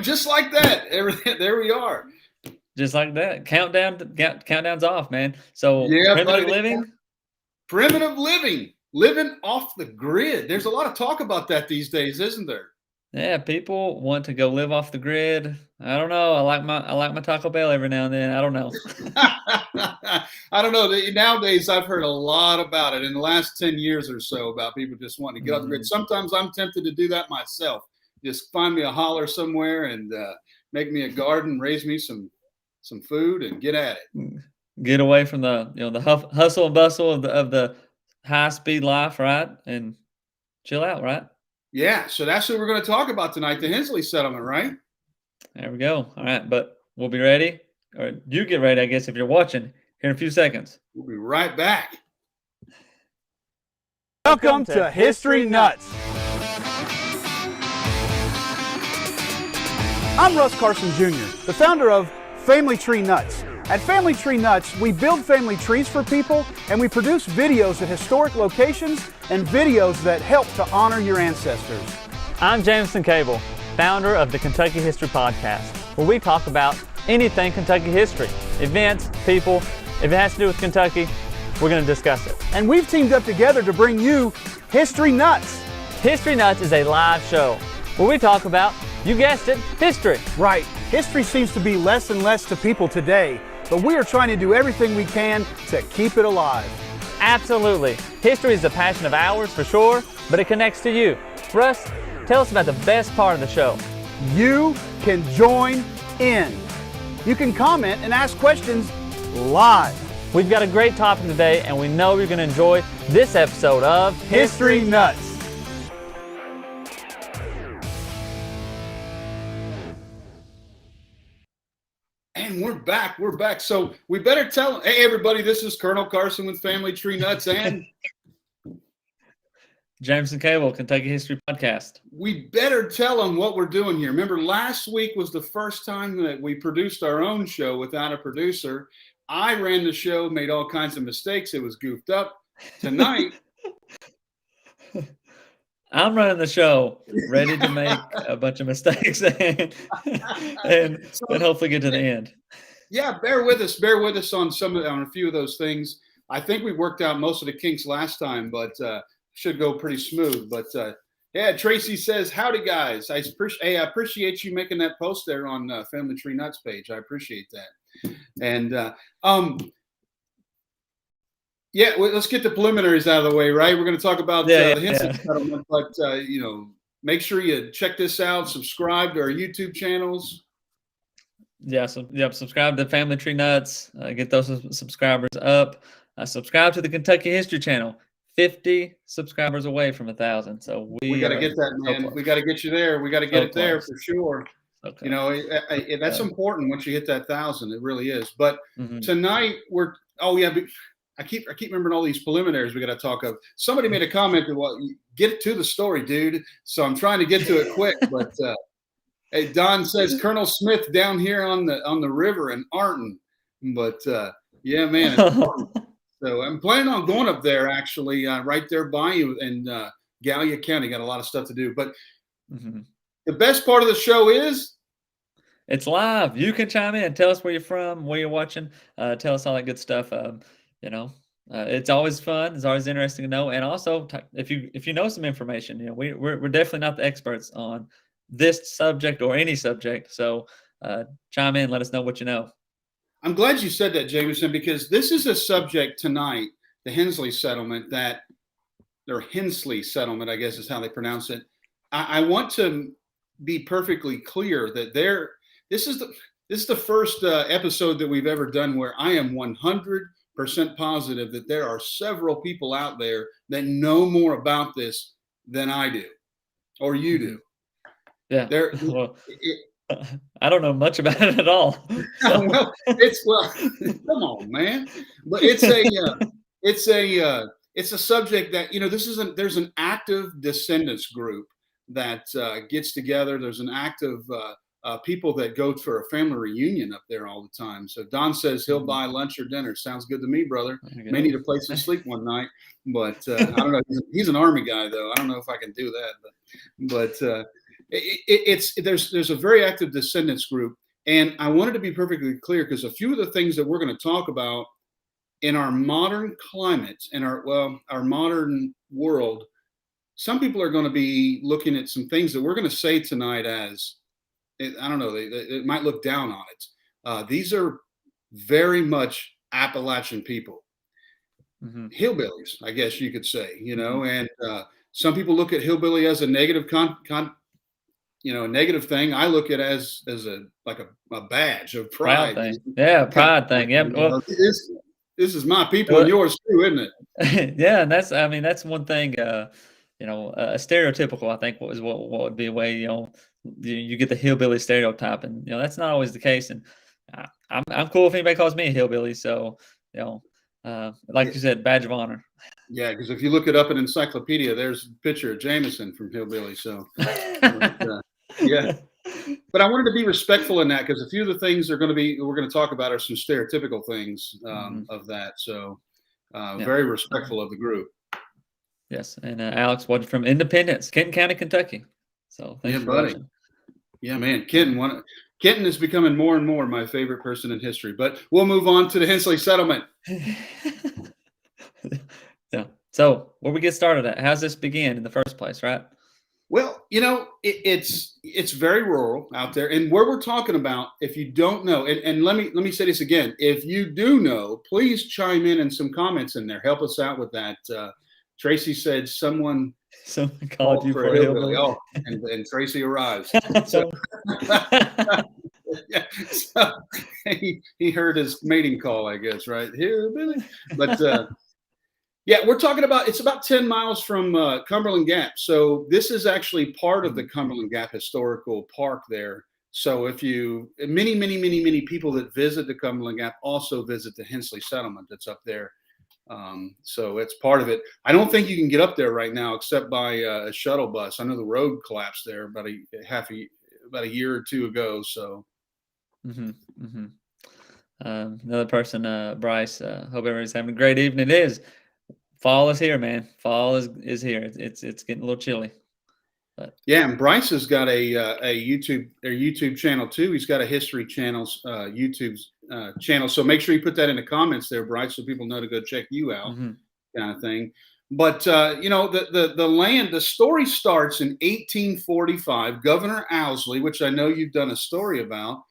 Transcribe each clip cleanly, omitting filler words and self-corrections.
Just like that. There we are. Just like that. Countdown's off, man. So Yeah, primitive buddy. living. Primitive living off the grid. There's a lot of talk about that these days, isn't there? Yeah, people want to go live off the grid. I don't know. I like my Taco Bell every now and then. I don't know. I don't know. Nowadays, I've heard a lot about it in the last 10 years or so about people just wanting to get off the grid. Sometimes I'm tempted to do that myself. Just find me a holler somewhere and make me a garden, raise me some food, and get at it. Get away from the hustle and bustle of the high speed life, right? And chill out, right? Yeah, so that's what we're going to talk about tonight, the Hensley Settlement, right? There we go. All right, but we'll be ready, or you get ready, I guess, if you're watching here in a few seconds. We'll be right back. Welcome to History Nuts. I'm Russ Carson Jr., the founder of Family Tree Nuts. At Family Tree Nuts, we build family trees for people, and we produce videos at historic locations and videos that help to honor your ancestors. I'm Jameson Cable, founder of the Kentucky History Podcast, where we talk about anything Kentucky history, events, people. If it has to do with Kentucky, we're going to discuss it. And we've teamed up together to bring you History Nuts. History Nuts is a live show where we talk about, you guessed it, history. Right. History seems to be less and less to people today, but we are trying to do everything we can to keep it alive. Absolutely. History is a passion of ours for sure, but it connects to you. Russ, tell us about the best part of the show. You can join in. You can comment and ask questions live. We've got a great topic today, and we know you're going to enjoy this episode of History Nuts. And we're back. So we better tell, hey, everybody, this is Colonel Carson with Family Tree Nuts and Jameson Cable, Kentucky History Podcast. We better tell them what we're doing here. Remember, last week was the first time that we produced our own show without a producer. I ran the show, made all kinds of mistakes. It was goofed up. Tonight, I'm running the show, ready to make a bunch of mistakes and hopefully get to the end. Yeah, bear with us on on a few of those things. I think we worked out most of the kinks last time, but should go pretty smooth. But yeah, Tracy says, howdy guys. I appreciate you making that post there on Family Tree Nuts page. I appreciate that. And yeah, let's get the preliminaries out of the way, right? We're going to talk about the Hensley Settlement, but make sure you check this out. Subscribe to our YouTube channels. Yeah, subscribe to Family Tree Nuts. Get those subscribers up. Subscribe to the Kentucky History Channel. 50 subscribers away from 1,000. So we got to get that, man. We got to get you there. We got to get it there for sure. Okay. That's important once you hit that 1,000. It really is. But tonight I keep remembering all these preliminaries we got to talk of. Somebody made a comment that, well, get to the story, dude. So I'm trying to get to it quick. But hey, Don says Colonel Smith down here on the river in Arton. But yeah, man. So I'm planning on going up there actually, right there by you in Gallia County. Got a lot of stuff to do. But the best part of the show is it's live. You can chime in. Tell us where you're from, where you're watching. Tell us all that good stuff. It's always fun. It's always interesting to know. And also, if you know some information, we're definitely not the experts on this subject or any subject. So chime in. Let us know what you know. I'm glad you said that, Jameson, because this is a subject tonight, the Hensley Settlement, or Hensley Settlement, I guess is how they pronounce it. I want to be perfectly clear that this is the first episode that we've ever done where I am 100% positive that there are several people out there that know more about this than I do, or you do. Yeah. I don't know much about it at all. So. Come on, man. But it's a subject that there's an active descendants group that gets together. There's an active people that go for a family reunion up there all the time. So Don says he'll buy lunch or dinner. Sounds good to me, brother. May need a place to sleep one night, but I don't know. He's an Army guy, though. I don't know if I can do that, but there's a very active descendants group, and I wanted to be perfectly clear because a few of the things that we're going to talk about in our modern climate and our modern world, some people are going to be looking at some things that we're going to say tonight as, I don't know, they might look down on it. These are very much Appalachian people, hillbillies, I guess you could say, and some people look at hillbilly as a negative a negative thing. I look at it as a badge of pride. Thing. Yeah, pride thing. Yeah. Well, this is my people and yours too, isn't it? Yeah, and that's one thing. A stereotypical, I think, what would be a way, you get the hillbilly stereotype, and that's not always the case. And I'm cool if anybody calls me a hillbilly. So like you said, badge of honor. Yeah, because if you look it up in encyclopedia, there's a picture of Jameson from Hillbilly. So yeah. But I wanted to be respectful in that because a few of the things we're going to talk about are some stereotypical things of that. So very respectful of the group. Yes, and Alex watching from Independence, Kenton County, Kentucky. So thanks for watching. Yeah, man, Kenton is becoming more and more my favorite person in history. But we'll move on to the Hensley Settlement. Yeah. So where we get started at? How's this begin in the first place, right? Well, it's very rural out there, and where we're talking about, if you don't know, and let me say this again, if you do know, please chime in some comments in there. Help us out with that. Tracy said someone called you for a hillbilly. Oh, and Tracy arrives. So, yeah, so he heard his mating call, I guess, right? Hillbilly. But yeah, we're talking about, it's about 10 miles from Cumberland Gap. So this is actually part of the Cumberland Gap Historical Park there. So many people that visit the Cumberland Gap also visit the Hensley Settlement that's up there. So it's part of it. I don't think you can get up there right now except by a shuttle bus. I know the road collapsed there about a year or two ago. So another person, Bryce, hope everybody's having a great evening. It is. Fall is here, man. Fall is here. It's getting a little chilly. But yeah, and Bryce has got a YouTube channel too. He's got a history channel, YouTube channel. So make sure you put that in the comments there, Bryce, so people know to go check you out, kind of thing. But the land, the story starts in 1845. Governor Owsley, which I know you've done a story about,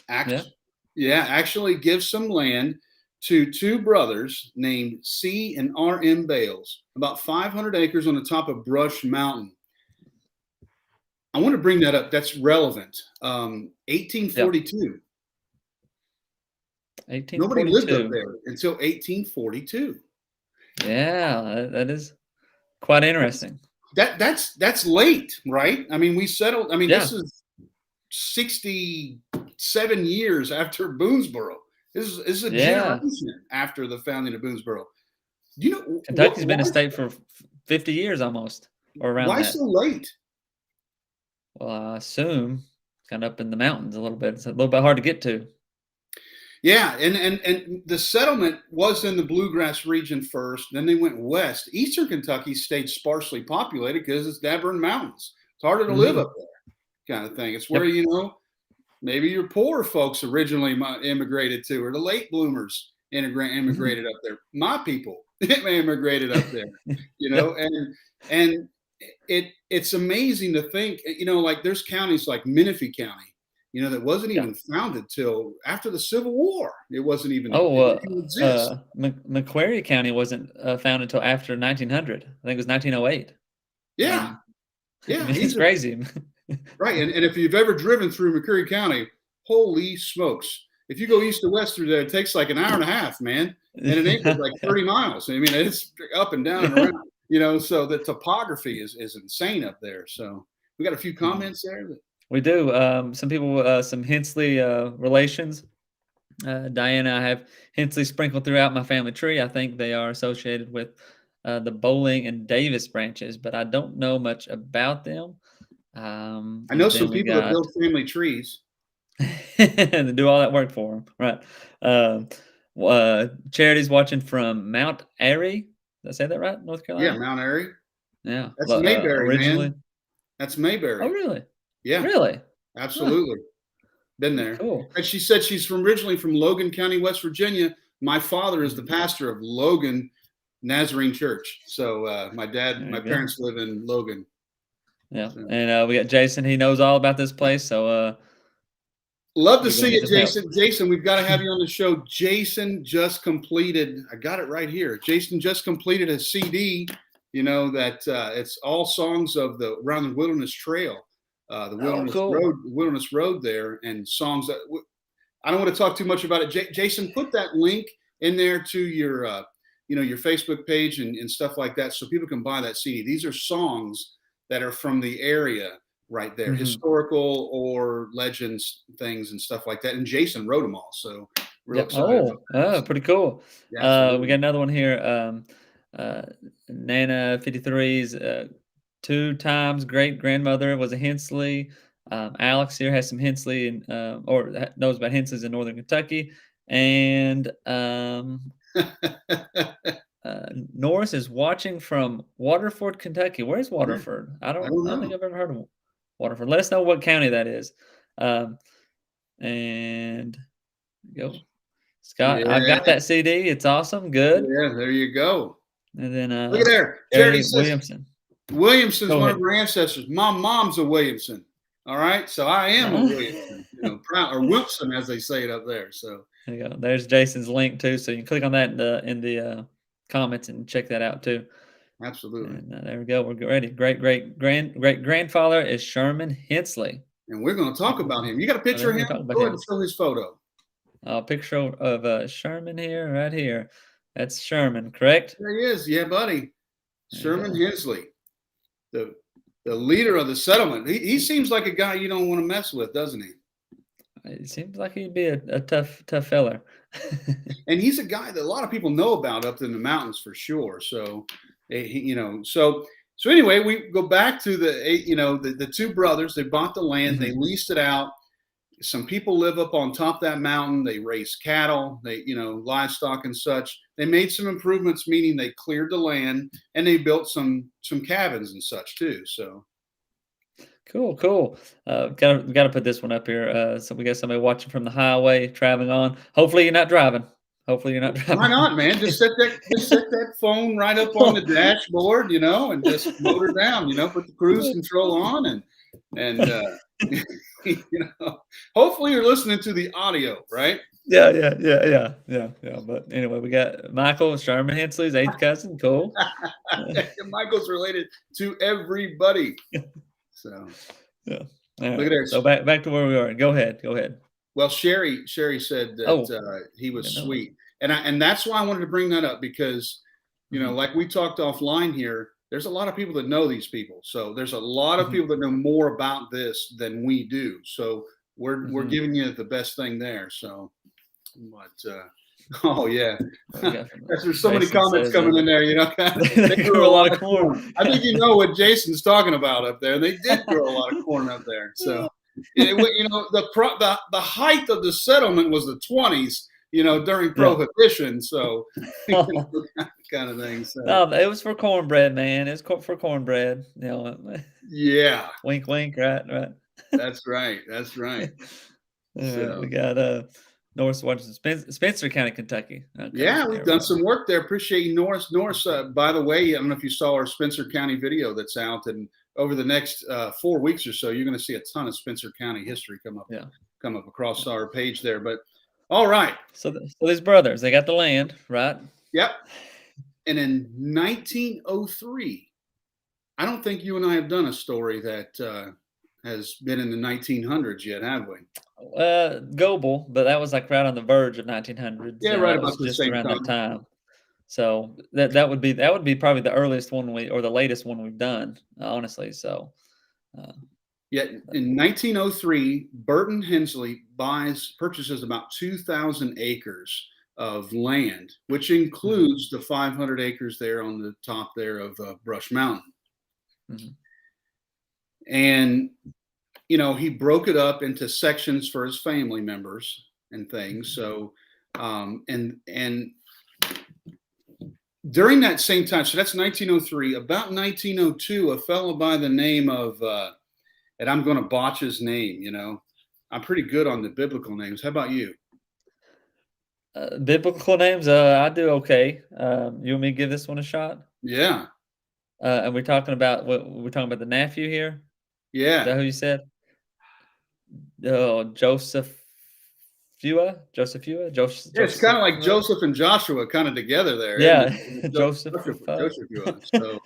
actually gives some land to two brothers named C and R.M. Bales, about 500 acres on the top of Brush Mountain. I want to bring that up. That's relevant. 1842. Nobody lived up there until 1842. Yeah, that is quite interesting. That's late, right? I mean, we settled. I mean, this is 67 years after Boonesboro. This is a generation after the founding of Boonesboro. Kentucky's been a state for 50 years almost, or around why that. So late? Well, I assume it's kind of up in the mountains a little bit. It's a little bit hard to get to. Yeah, and the settlement was in the bluegrass region first. Then they went west. Eastern Kentucky stayed sparsely populated because it's Dabburn Mountains. It's harder to live up there, kind of thing. It's where maybe your poor folks originally immigrated to, or the late bloomers immigrated up there. My people immigrated up there, and it's amazing to think, like there's counties like Menifee County, that wasn't even founded till after the Civil War. It wasn't even. Exist. Macquarie County wasn't founded until after 1900. I think it was 1908. Yeah, it's crazy. Right, and if you've ever driven through McCreary County, holy smokes! If you go east to west through there, it takes like an hour and a half, man, and it ain't like 30 miles. I mean, it's up and down and around. So the topography is insane up there. So we got a few comments there. We do. Some people, some Hensley relations. Diana, I have Hensley sprinkled throughout my family tree. I think they are associated with the Bowling and Davis branches, but I don't know much about them. I know some people that build family trees. And do all that work for them, right? Charity's watching from Mount Airy. Did I say that right? North Carolina? Yeah, Mount Airy. Yeah. That's Mayberry, man. That's Mayberry. Oh, really? Yeah. Really? Absolutely. Been there. Cool. And she said she's originally from Logan County, West Virginia. My father is the pastor of Logan Nazarene Church. So my parents live in Logan. Yeah. So. And we got Jason. He knows all about this place. So love to see it, Jason. Jason, we've got to have you on the show. Jason just completed, I got it right here. Jason just completed a CD, that it's all songs of around the Wilderness Trail. The Wilderness Road there, and songs that I don't want to talk too much about it. Jason, put that link in there to your, your Facebook page and stuff like that, so people can buy that CD. These are songs that are from the area right there, historical or legends, things and stuff like that. And Jason wrote them all, so real excited. Pretty cool. Yeah, we got another one here. Nana 53's 2 times great grandmother was a Hensley. Alex here has some Hensley and or knows about Hensley's in Northern Kentucky. And Norris is watching from Waterford, Kentucky. Where's Waterford? I don't think I've ever heard of Waterford. Let us know what county that is. And go, Scott. I've got that CD. It's awesome. Good. Yeah, there you go. And then look at there, Jerry Williamson. Williamson's one of our ancestors. My mom's a Williamson. All right, so I am a Williamson, or Wilson as they say it up there. So there you go. There's Jason's link too, so you can click on that in the comments and check that out too. Absolutely. And there we go. We're ready. Great grandfather is Sherman Hensley, and we're going to talk about him. You got a picture of him? Go ahead and show his photo. A picture of Sherman here, right here. That's Sherman, correct? There he is. Yeah, buddy. Sherman Hensley, the leader of the settlement. He seems like a guy you don't want to mess with, doesn't he? It seems like he'd be a tough feller. And he's a guy that a lot of people know about up in the mountains for sure. So, so anyway, we go back to the 2 brothers. They bought the land, they leased it out. Some people live up on top of that mountain. They raise cattle, livestock and such. They made some improvements, meaning they cleared the land and they built some cabins and such too. So cool. Got to put this one up here. So we got somebody watching from the highway, traveling on. Hopefully you're not driving. Why not, man? Just set that phone right up on the dashboard, and just motor down. Put the cruise control on and hopefully you're listening to the audio, right? Yeah. But anyway, we got Michael, Sherman Hensley's 8th cousin. Cool. Michael's related to everybody. So yeah. Look at there. So back to where we are. Go ahead. Well, Sherry said that he was sweet, and that's why I wanted to bring that up, because like we talked offline here, there's a lot of people that know these people. So there's a lot of people that know more about this than we do. So we're giving you the best thing there. So, but oh yeah, there's so many comments coming in there. They grew a lot of corn. I think what Jason's talking about up there. They did grow a lot of corn up there. So the height of the settlement was the 20s. During Prohibition, so kind of thing. So. No, it was for cornbread, man. It was for cornbread. Yeah. Wink, wink. Right. That's right. So. We got Norris, Washington, Spencer County, Kentucky. Okay, yeah, we've done some work there. Appreciate you, Norris. Norris, by the way, I don't know if you saw our Spencer County video that's out, and over the next 4 weeks or so, you're going to see a ton of Spencer County history come up across our page there. But all right. So these brothers, they got the land, right? Yep. And in 1903, I don't think you and I have done a story that has been in the 1900s yet, have we? Goebel, but that was like right on the verge of 1900s. Yeah, right about the just same around time. that time. So that would be probably the earliest one or the latest one we've done, honestly. So. Yet in 1903, Burton Hensley purchases about 2,000 acres of land, which includes the 500 acres there on the top there of Brush Mountain. Mm-hmm. And, he broke it up into sections for his family members and things. So, and during that same time, so that's 1903, about 1902, a fellow by the name of and I'm going to botch his name. I'm pretty good on the biblical names. How about you? Biblical names, I do okay. You want me to give this one a shot? Yeah. And we're talking about we're talking about the nephew here. Is that Yeah. who you said? Oh, Joseph. Joseph. Yeah, it's kind of like Joseph and Joshua kind of together there. Yeah, Joseph. So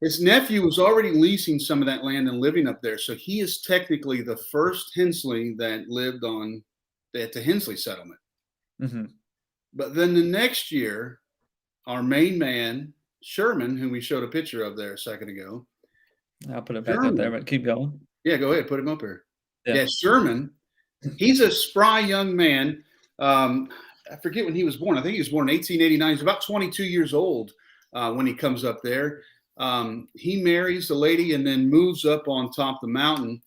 his nephew was already leasing some of that land and living up there. So he is technically the first Hensley that lived at the Hensley Settlement. Mm-hmm. But then the next year, our main man, Sherman, who we showed a picture of there a second ago. I'll put it back up there, but keep going. Yeah, go ahead. Put him up here. Yeah, Sherman. He's a spry young man. I forget when he was born. I think he was born in 1889. He's about 22 years old when he comes up there. He marries a lady and then moves up on top of the mountain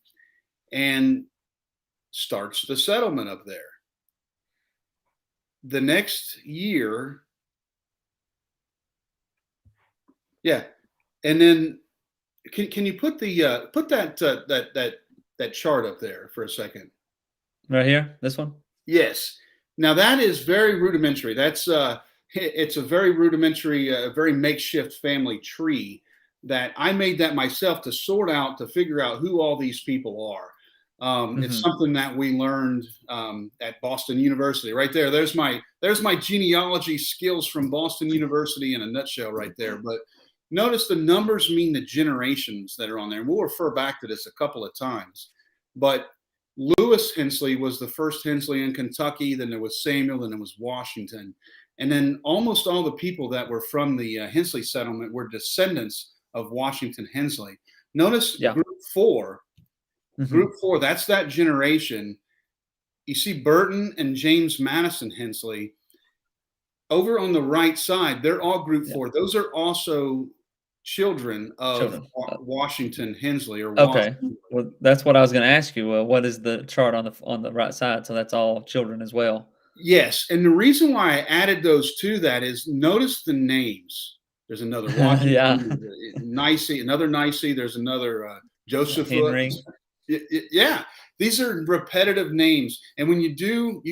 and starts the settlement up there. The next year, and then can you put that chart up there for a second? right here, this one. Yes. Now that is very rudimentary. That's it's a very rudimentary, very makeshift family tree that I made that myself to figure out who all these people are. It's something that we learned at Boston University. Right there. There's my genealogy skills from Boston University in a nutshell right there. But notice the numbers mean the generations that are on there. And we'll refer back to this a couple of times. But Lewis Hensley was the first Hensley in Kentucky. Then there was Samuel. Then there was Washington. And then almost all the people that were from the Hensley settlement were descendants of Washington Hensley. Notice Group 4. Mm-hmm. Group 4, that's that generation. You see Burton and James Madison Hensley. Over on the right side, they're all Group 4. Those are also children of Washington Hensley. Okay. Washington. Well, that's what I was going to ask you. What is the chart on the right side? So that's all children as well. Yes, and the reason why I added those to that is notice the names. There's another Washington, Nicey, another Nicey. There's another Joseph Henry. Yeah, these are repetitive names, and when you do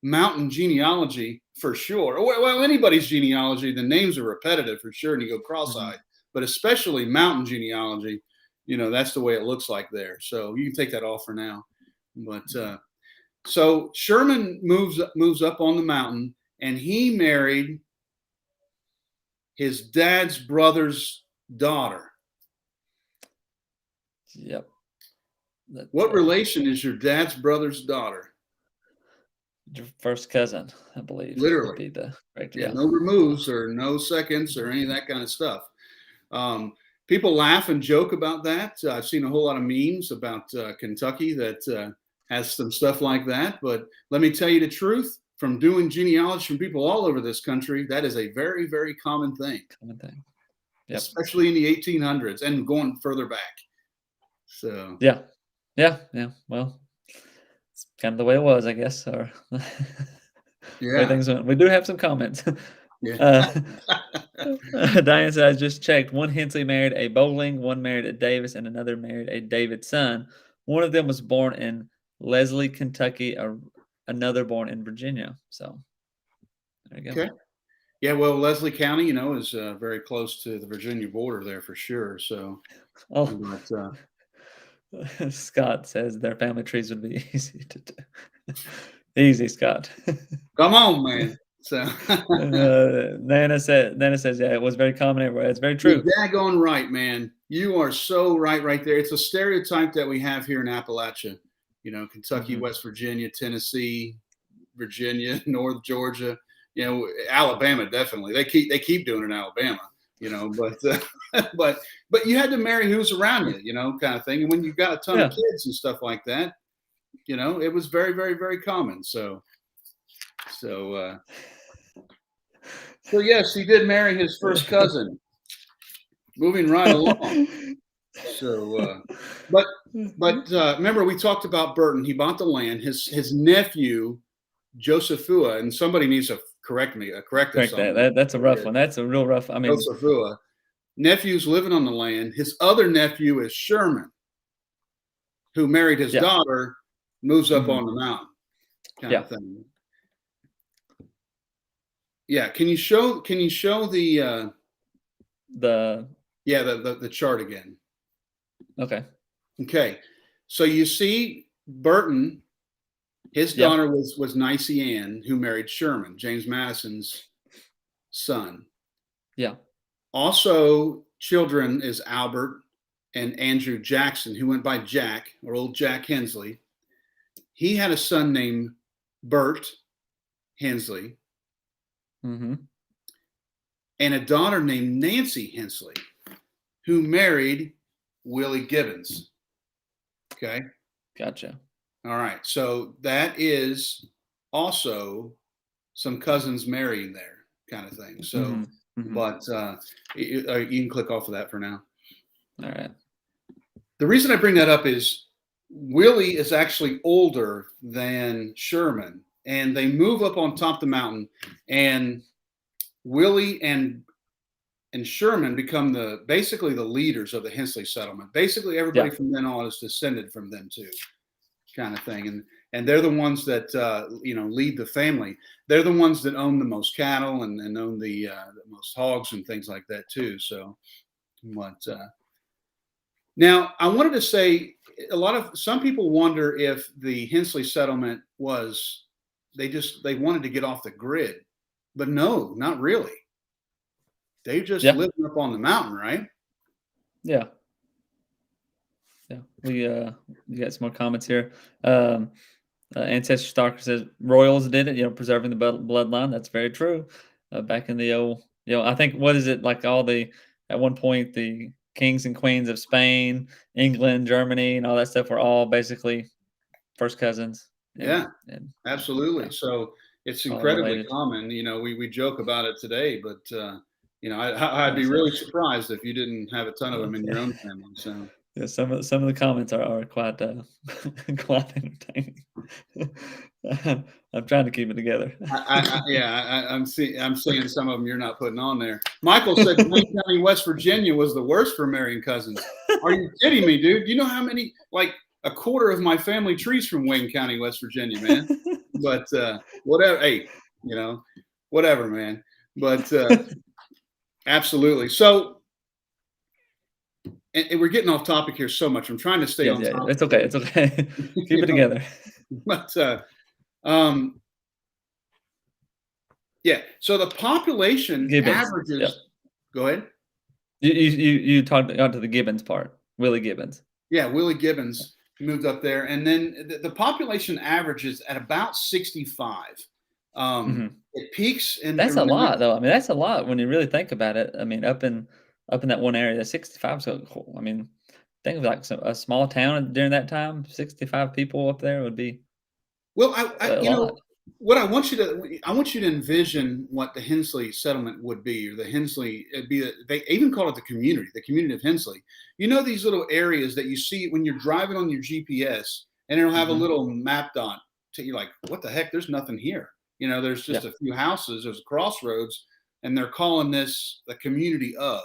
mountain genealogy, for sure, well, anybody's genealogy, the names are repetitive for sure, and you go cross-eyed. But especially mountain genealogy, that's the way it looks like there. So you can take that off for now. But so Sherman moves up on the mountain, and he married his dad's brother's daughter. Yep. What relation is your dad's brother's daughter? Your first cousin, I believe. Literally. Yeah. No removes or no seconds or any of that kind of stuff. People laugh and joke about that. I've seen a whole lot of memes about Kentucky that has some stuff like that. But let me tell you the truth. From doing genealogy from people all over this country, that is a very, very common thing. Yep. Especially in the 1800s and going further back. So yeah. Well, it's kind of the way it was, I guess. Or way things went. We do have some comments. Yeah. Diane said, I just checked. One Hensley married a Bowling, one married a Davis, and another married a David's son. One of them was born in Leslie, Kentucky, another born in Virginia. So there you go. Okay. Yeah, well, Leslie County, is very close to the Virginia border there for sure. So, Scott says their family trees would be easy to do. Easy, Scott. Come on, man. So Nana says, yeah, it was very common everywhere. It's very true. You're daggone right, man. You are so right there. It's a stereotype that we have here in Appalachia. Kentucky, West Virginia, Tennessee, Virginia, North Georgia. Alabama definitely. They keep doing it in Alabama. But you had to marry who's around you, kind of thing. And when you've got a ton of kids and stuff like that, it was very, very, very common. So yes, he did marry his first cousin. Moving right along. So, but remember we talked about Burton. He bought the land. His nephew Josephua, and somebody needs to correct us. That's a rough one. That's a real rough. I mean, Josephua, nephew's living on the land. His other nephew is Sherman. who married his daughter, moves up on the mountain, kind of thing. Yeah. Can you show the chart again? Okay. Okay. So you see Burton, his daughter was Nicey Ann, who married Sherman, James Madison's son. Yeah. Also, children is Albert and Andrew Jackson, who went by Jack, or old Jack Hensley. He had a son named Bert Hensley, and a daughter named Nancy Hensley, who married Willie Gibbons. Okay. Gotcha. All right. So that is also some cousins marrying there, kind of thing. So, but you can click off of that for now. All right. The reason I bring that up is Willie is actually older than Sherman, and they move up on top of the mountain, and Willie and Sherman become basically the leaders of the Hensley settlement. Basically, everybody from then on is descended from them too, kind of thing. And they're the ones that lead the family. They're the ones that own the most cattle and own the most hogs and things like that too. So, now I wanted to say, some people wonder if the Hensley settlement they wanted to get off the grid, but no, not really. They just living up on the mountain, right? Yeah. Yeah. You got some more comments here. Ancestor Stalker says royals did it, preserving the bloodline. That's very true. Back in the old, I think, what is it, like at one point, the kings and queens of Spain, England, Germany, and all that stuff were all basically first cousins. And absolutely. So it's incredibly common. We joke about it today, but I'd be really surprised if you didn't have a ton of them in your own family. So yeah, some of the comments are quite quite entertaining. I'm trying to keep it together. I'm seeing some of them you're not putting on there. Michael said Wayne County, West Virginia was the worst for marrying cousins. Are you kidding me, dude? You know how many, like a quarter of my family trees from Wayne County, West Virginia, man. But whatever. Hey, whatever, man. But absolutely. So, and we're getting off topic here so much. I'm trying to stay on topic. It's okay. It's okay. Keep it together. But so the population averages. Yep. Go ahead. You talked onto the Gibbons part. Willie Gibbons. Yeah, Willie Gibbons moved up there, and then the population averages at about 65. It peaks, and that's a lot, though. I mean, that's a lot when you really think about it. I mean, up in that one area, 65 is so cool. I mean, think of like a small town during that time. 65 people up there would be. Well, what I want you to envision what the Hensley settlement would be, or the Hensley. They even call it the community of Hensley. These little areas that you see when you're driving on your GPS, and it'll have a little map dot. You're like, what the heck? There's nothing here. There's just a few houses. There's a crossroads, and they're calling this the community of.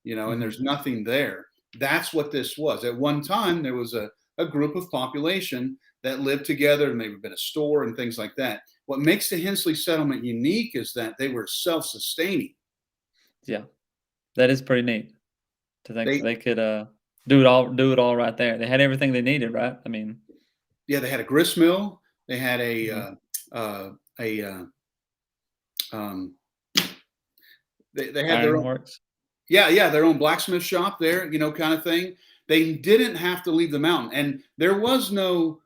And there's nothing there. That's what this was. At one time, there was a group of population that lived together, and maybe been a store and things like that. What makes the Hensley settlement unique is that they were self-sustaining. Yeah, that is pretty neat to think they could do it all right there. They had everything they needed, right? I mean, yeah, they had a grist mill. They had they had their own works. Their own blacksmith shop there, kind of thing. They didn't have to leave the mountain, and there was no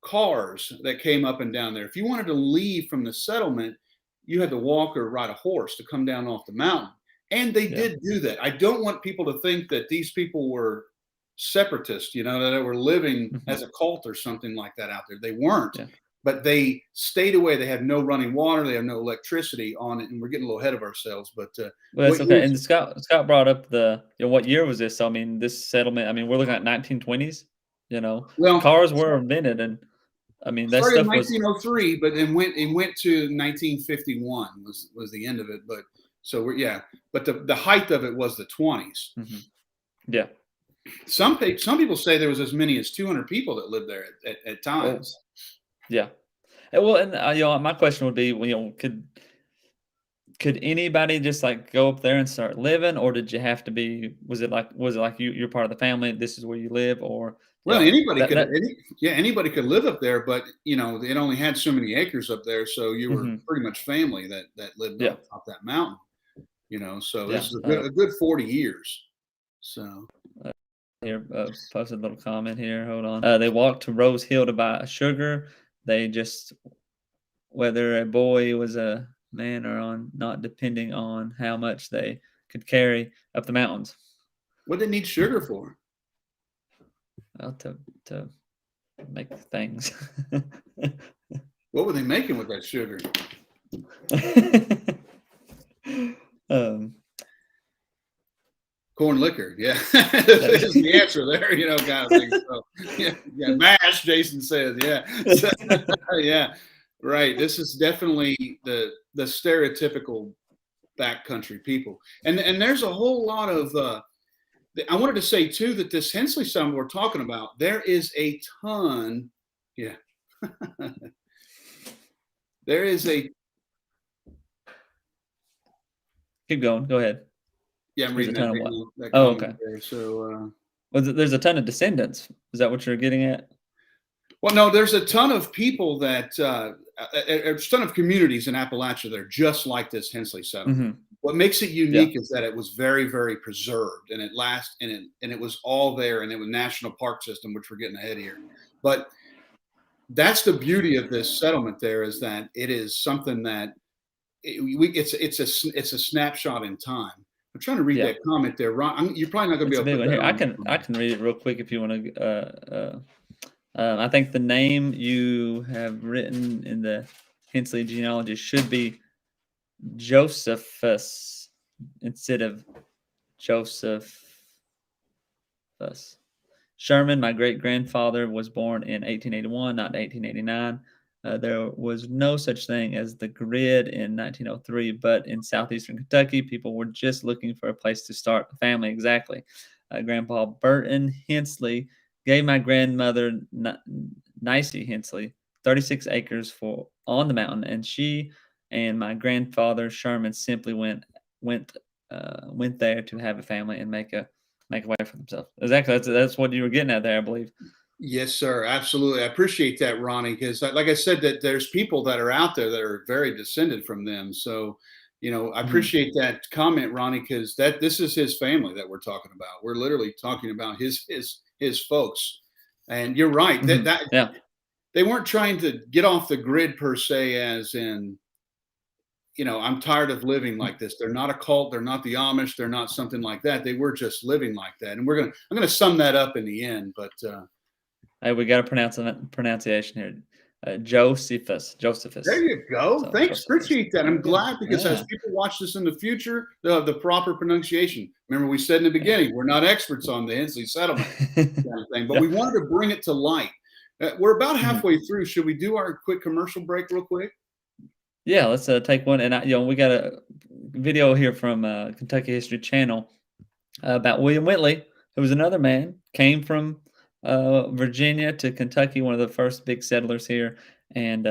cars that came up and down there. If you wanted to leave from the settlement, you had to walk or ride a horse to come down off the mountain. And they did do that. I don't want people to think that these people were separatists, that they were living as a cult or something like that out there. They weren't. Yeah. But they stayed away. They had no running water. They have no electricity on it, and we're getting a little ahead of ourselves. But well, that's okay. And Scott brought up what year was this? So, I mean, this settlement. I mean, we're looking at 1920s. Well, cars were invented, and I mean that stuff was 1903, but it went to 1951 was the end of it. But so but the height of it was the 20s. Yeah, Some people say there was as many as 200 people that lived there at times. Yeah. Well, and my question would be, could anybody just like go up there and start living, or did you have to be? Was it like you're part of the family? This is where you live, or well, anybody could live up there, but it only had so many acres up there, so you were pretty much family that lived up that mountain. So this is a good 40 years. So. Here, posted a little comment here. Hold on. They walked to Rose Hill to buy sugar. They just, whether a boy was a man or on, not depending on how much they could carry up the mountains. What did they need sugar for? Well, to make things. What were they making with that sugar? Corn liquor, yeah. That's the answer there, kind of thing. So, yeah, mash, Jason says, yeah. So, yeah, right. This is definitely the stereotypical backcountry people. And there's a whole lot of, I wanted to say, too, that this Hensley Settlement we're talking about, there is a ton, yeah. There is a. Keep going, go ahead. Yeah, I'm reading that. Oh, okay. There. So, there's a ton of descendants. Is that what you're getting at? Well, no, there's a ton of people that, there's a ton of communities in Appalachia that are just like this Hensley Settlement. What makes it unique is that it was very, very preserved, and it was all there, and it was National Park System, which we're getting ahead here. But that's the beauty of this settlement. There is that it is something that it's a snapshot in time. I'm trying to read that comment there, Ron. You're probably not going to be able to put that I can read it real quick if you want to. I think the name you have written in the Hensley genealogy should be Josephus instead of Josephus. Sherman, my great-grandfather, was born in 1881, not 1889. There was no such thing as the grid in 1903, but in southeastern Kentucky, people were just looking for a place to start a family. Exactly. Grandpa Burton Hensley gave my grandmother, Nicey Hensley, 36 acres on the mountain, and she and my grandfather Sherman simply went there to have a family and make a way for themselves. Exactly. That's what you were getting at there, I believe. Yes, sir. Absolutely. I appreciate that, Ronnie, because like I said, that there's people that are out there that are very descended from them. So, I appreciate that comment, Ronnie, because this is his family that we're talking about. We're literally talking about his folks. And you're right. They weren't trying to get off the grid per se, as in, I'm tired of living like this. They're not a cult. They're not the Amish. They're not something like that. They were just living like that. And I'm going to sum that up in the end, but, hey, we got a pronunciation here. Josephus. There you go. So, thanks. Appreciate that. I'm glad, because as people watch this in the future, they'll have the proper pronunciation. Remember, we said in the beginning, we're not experts on the Hensley Settlement kind of thing, but we wanted to bring it to light. We're about halfway through. Should we do our quick commercial break real quick? Yeah, let's take one. And we got a video here from Kentucky History Channel about William Whitley, who was another man, came from Virginia to Kentucky, one of the first big settlers here, and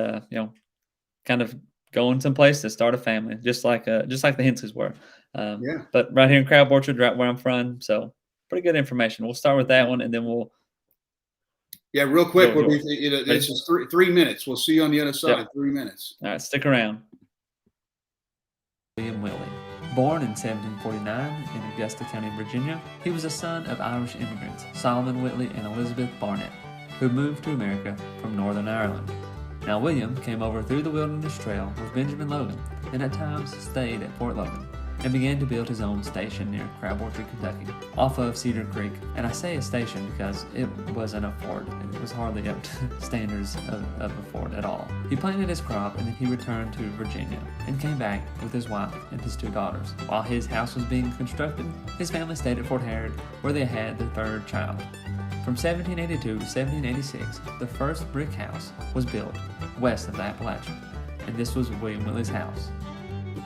kind of going someplace to start a family, just like the Hensleys were. But right here in Crab Orchard, right where I'm from, so pretty good information. We'll start with that one, and then we'll. Yeah, real quick. It's just 3 minutes. We'll see you on the other side. 3 minutes. All right, stick around. William Whitley. Born in 1749 in Augusta County, Virginia, he was a son of Irish immigrants, Solomon Whitley and Elizabeth Barnett, who moved to America from Northern Ireland. Now, William came over through the Wilderness Trail with Benjamin Logan, and at times stayed at Fort Logan, and began to build his own station near Crab Orchard, Kentucky, off of Cedar Creek. And I say a station because it wasn't a fort. It was hardly up to standards of a fort at all. He planted his crop, and then he returned to Virginia and came back with his wife and his 2 daughters. While his house was being constructed, his family stayed at Fort Harrod, where they had their 3rd child. From 1782 to 1786, the first brick house was built west of the Appalachian, and this was William Whitley's house.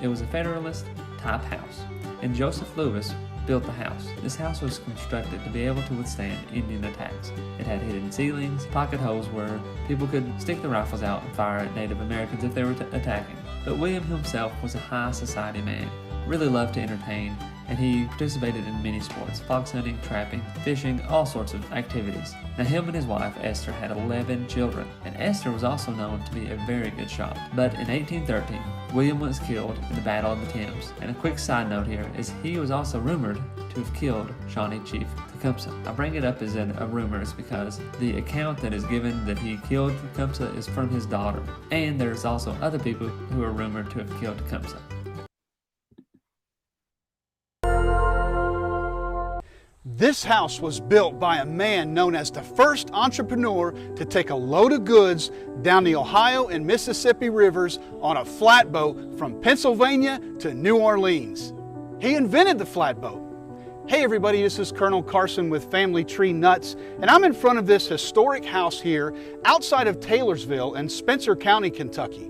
It was a Federalist type house, and Joseph Lewis built the house. This house was constructed to be able to withstand Indian attacks. It had hidden ceilings, pocket holes where people could stick their rifles out and fire at Native Americans if they were attacking. But William himself was a high society man, really loved to entertain, and he participated in many sports: fox hunting, trapping, fishing, all sorts of activities. Now, him and his wife Esther had 11 children, and Esther was also known to be a very good shot. But in 1813, William was killed in the Battle of the Thames. And a quick side note here is he was also rumored to have killed Shawnee Chief Tecumseh. I bring it up as a rumor is because the account that is given that he killed Tecumseh is from his daughter, and there's also other people who are rumored to have killed Tecumseh. This house was built by a man known as the first entrepreneur to take a load of goods down the Ohio and Mississippi rivers on a flatboat from Pennsylvania to New Orleans. He invented the flatboat. Hey everybody, this is Colonel Carson with Family Tree Nuts, and I'm in front of this historic house here outside of Taylorsville in Spencer County, Kentucky.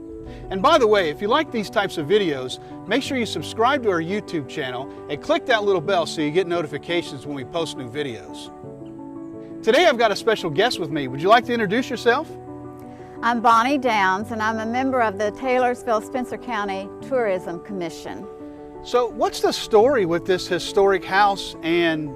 And by the way, if you like these types of videos, make sure you subscribe to our YouTube channel and click that little bell so you get notifications when we post new videos. Today I've got a special guest with me. Would you like to introduce yourself? I'm Bonnie Downs, and I'm a member of the Taylorsville Spencer County Tourism Commission. So what's the story with this historic house and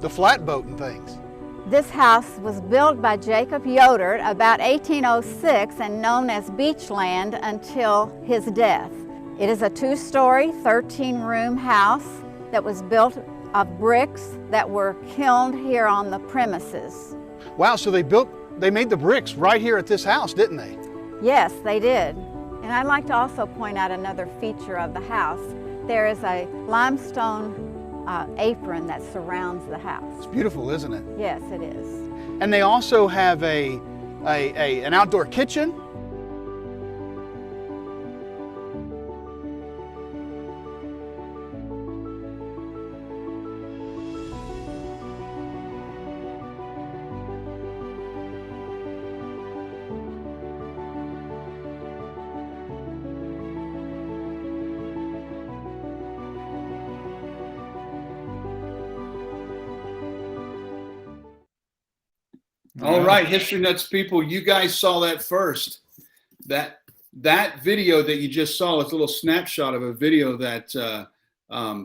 the flatboat and things? This house was built by Jacob Yoder about 1806 and known as Beachland until his death. It is a 2-story, 13-room house that was built of bricks that were kilned here on the premises. Wow, so they made the bricks right here at this house, didn't they? Yes, they did. And I'd like to also point out another feature of the house. There is a limestone apron that surrounds the house. It's beautiful, isn't it? Yes, it is. And they also have an outdoor kitchen. All right, History Nuts people, you guys saw that first. That video that you just saw is a little snapshot of a video that